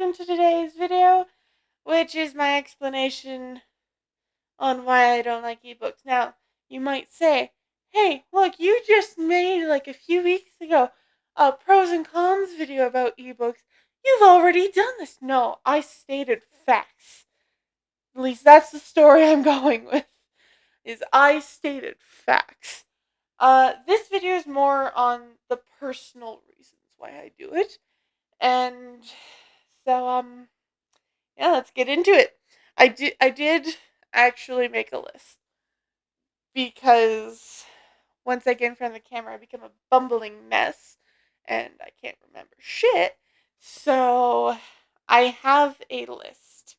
welcome to today's video, which is my explanation on why I don't like ebooks. Now, you might say, hey, look, you just made like a few weeks ago a pros and cons video about ebooks. You've already done this. No, I stated facts. At least that's the story I'm going with, is I stated facts. This video is more on the personal reasons why I do it. And so, yeah, let's get into it. I did actually make a list because once I get in front of the camera, I become a bumbling mess and I can't remember shit. So I have a list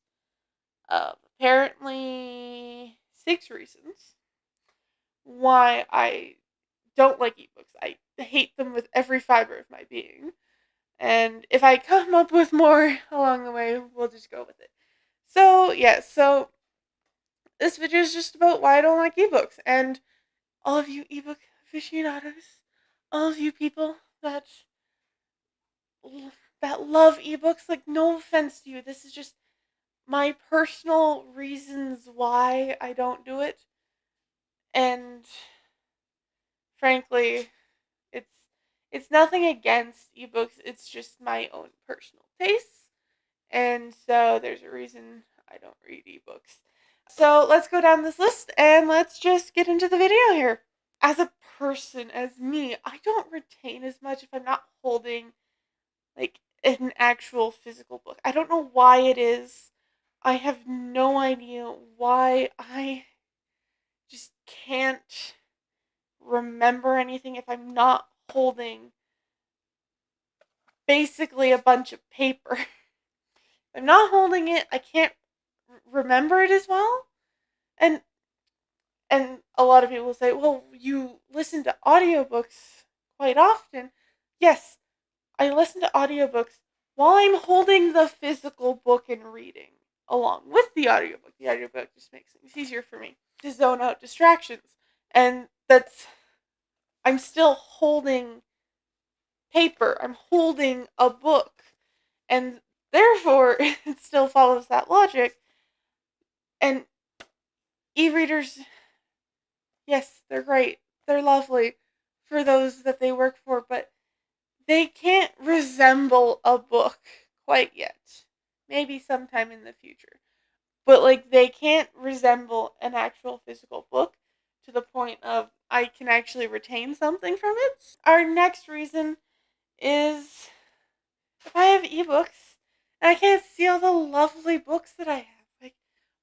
of apparently 6 reasons why I don't like ebooks. I hate them with every fiber of my being. And if I come up with more along the way, we'll just go with it. So, yeah, this video is just about why I don't like ebooks. And all of you ebook aficionados, all of you people that love ebooks, like, no offense to you. This is just my personal reasons why I don't do it. And frankly, it's nothing against ebooks. It's just my own personal tastes. And so there's a reason I don't read ebooks. So let's go down this list and let's just get into the video here. As a person, as me, I don't retain as much if I'm not holding like an actual physical book. I don't know why it is. I have no idea why I just can't remember anything if I'm not holding basically a bunch of paper. If I'm not holding it, I can't remember it as well. And a lot of people say, well, you listen to audiobooks quite often. Yes, I listen to audiobooks while I'm holding the physical book and reading along with the audiobook. The audiobook just makes things easier for me to zone out distractions. And I'm still holding paper. I'm holding a book. And therefore, it still follows that logic. And e-readers, yes, they're great. They're lovely for those that they work for, but they can't resemble a book quite yet. Maybe sometime in the future. But, like, they can't resemble an actual physical book to the point of I can actually retain something from it. Our next reason is if I have ebooks and I can't see all the lovely books that I have. Like,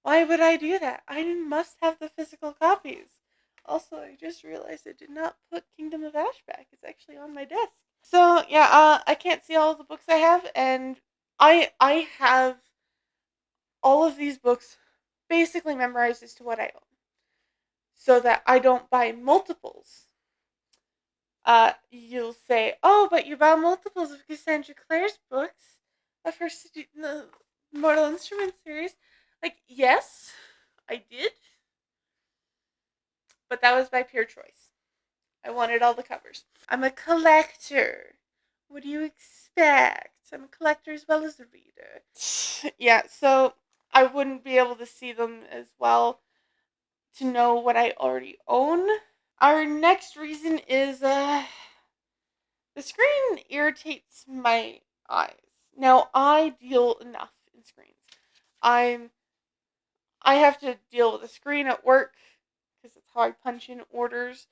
why would I do that? I must have the physical copies. Also, I just realized I did not put Kingdom of Ash back. It's actually on my desk. So, yeah, I can't see all the books I have, and I have all of these books basically memorized as to what I own, so that I don't buy multiples. You'll say, oh, but you bought multiples of Cassandra Clare's books of her the Mortal Instruments series. Like, yes, I did, but that was by pure choice. I wanted all the covers. I'm a collector. What do you expect? I'm a collector as well as a reader. Yeah, so I wouldn't be able to see them as well to know what I already own. Our next reason is the screen irritates my eyes. Now, I deal enough in screens. I have to deal with a screen at work because that's how I punch in orders,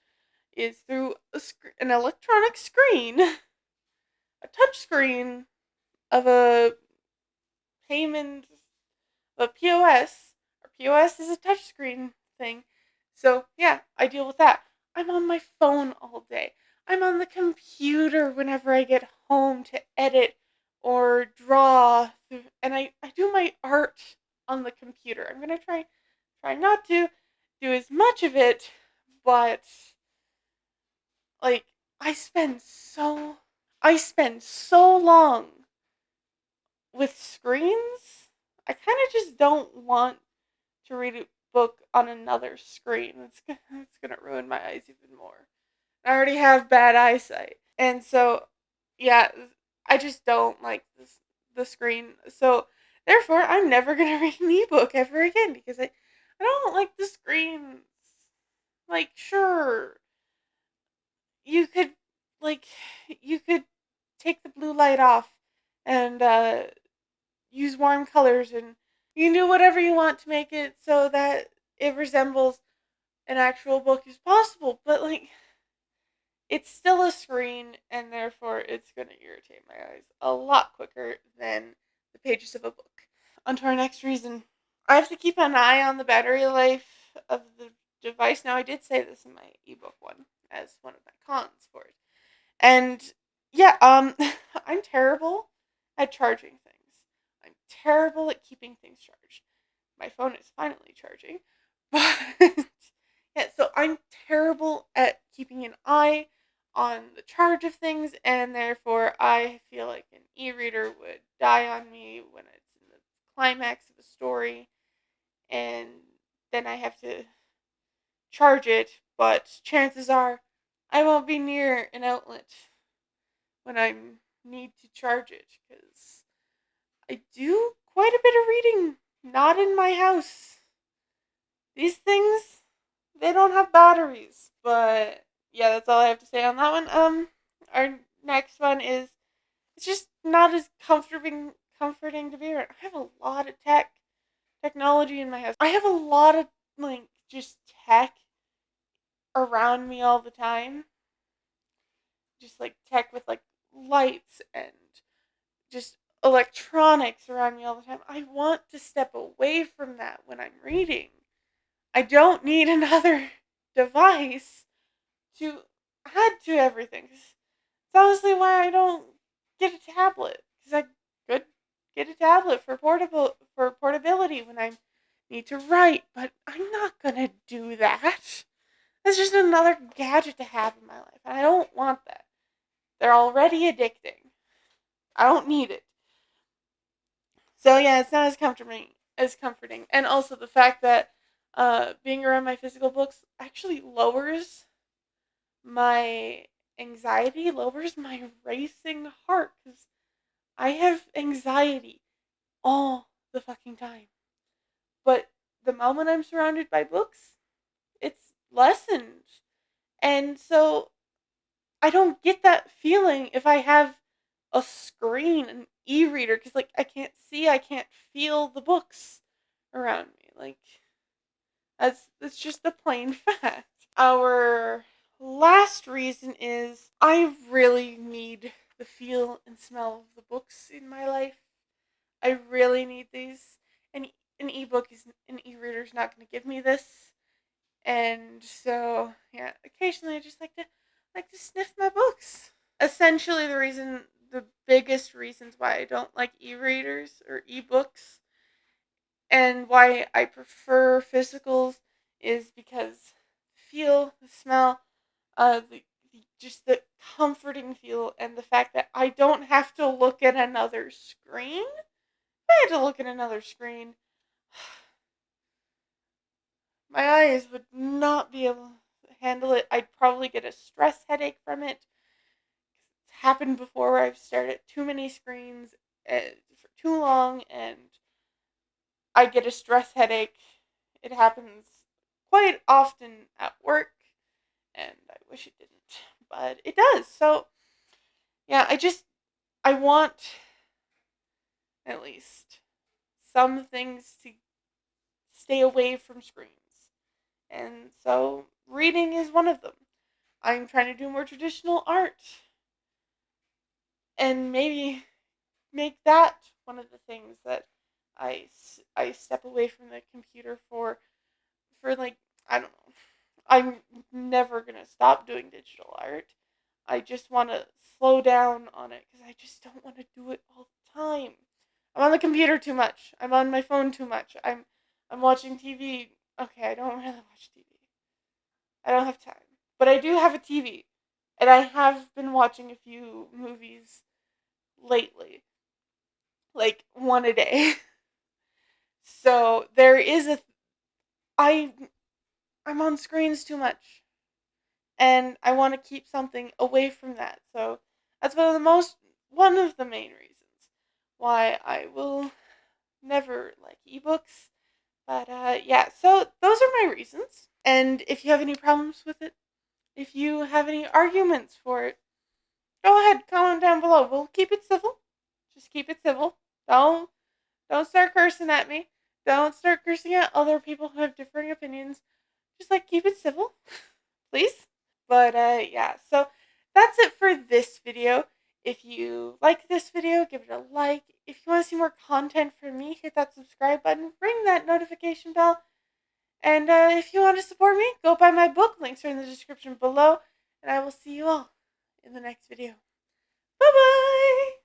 is through an electronic screen, a touch screen of a payment, a POS. Or POS is a touch screen thing. So, yeah, I deal with that. I'm on my phone all day. I'm on the computer whenever I get home to edit or draw. And I do my art on the computer. I'm going to try not to do as much of it, but, like, I spend so long with screens. I kind of just don't want to read a book on another screen. It's gonna ruin my eyes even more. I already have bad eyesight, and so yeah, I just don't like the screen. So therefore, I'm never gonna read an ebook ever again because I don't like the screens. Like, sure, you could like you could take the blue light off and use warm colors, and you can do whatever you want to make it so that it resembles an actual book as possible. But like, it's still a screen, and therefore it's going to irritate my eyes a lot quicker than the pages of a book. On to our next reason. I have to keep an eye on the battery life of the device. Now, I did say this in my ebook one as one of my cons for it. And yeah, I'm terrible at charging things. I'm terrible at keeping things charged. My phone is finally charging. But yeah, so I'm terrible at keeping an eye on the charge of things, and therefore I feel like an e-reader would die on me when it's in the climax of a story, and then I have to charge it, but chances are I won't be near an outlet when I need to charge it, because I do quite a bit of reading not in my house. These things, they don't have batteries. But yeah, that's all I have to say on that one. Our next one is, it's just not as comforting to be around. I have a lot of technology in my house. I have a lot of like just tech around me all the time. Just like tech with like lights and just electronics around me all the time. I want to step away from that when I'm reading. I don't need another device to add to everything. It's honestly why I don't get a tablet, because I could get a tablet for portability when I need to write, but I'm not gonna do that. That's just another gadget to have in my life, and I don't want that. They're already addicting. I don't need it. So yeah, it's not as comforting, and also the fact that being around my physical books actually lowers my anxiety, lowers my racing heart, because I have anxiety all the fucking time. But the moment I'm surrounded by books, it's lessened. And so I don't get that feeling if I have a screen, an e-reader, because like I can't feel the books around me. Like, that's just the plain fact. Our last reason is I really need the feel and smell of the books in my life. I really need these. And an ebook is an e-reader is not going to give me this. And so, yeah, occasionally I just like to sniff my books. Essentially, the biggest reasons why I don't like e-readers or e-books, and why I prefer physicals, is because the feel, the smell, just the comforting feel, and the fact that I don't have to look at another screen. If I had to look at another screen, my eyes would not be able to handle it. I'd probably get a stress headache from it. It's happened before where I've stared at too many screens for too long, and I get a stress headache. It happens quite often at work, and I wish it didn't, but it does. So, yeah, I want at least some things to stay away from screens. And so reading is one of them. I'm trying to do more traditional art, and maybe make that one of the things that I step away from the computer for like, I don't know. I'm never going to stop doing digital art. I just want to slow down on it because I just don't want to do it all the time. I'm on the computer too much. I'm on my phone too much. I'm watching TV. Okay, I don't really watch TV. I don't have time. But I do have a TV. And I have been watching a few movies lately. Like one a day. So there is I I'm on screens too much. And I want to keep something away from that. So that's one of the main reasons. why I will never like ebooks. But yeah, so those are my reasons. And if you have any problems with it, if you have any arguments for it, go ahead, comment down below. We'll keep it civil. Just keep it civil. Don't start cursing at me. Don't start cursing at other people who have differing opinions. Just like keep it civil, please. But yeah, so that's it for this video. If you like this video, give it a like. If you want to see more content from me, hit that subscribe button, ring that notification bell. And if you want to support me, go buy my book. Links are in the description below. And I will see you all in the next video. Bye bye!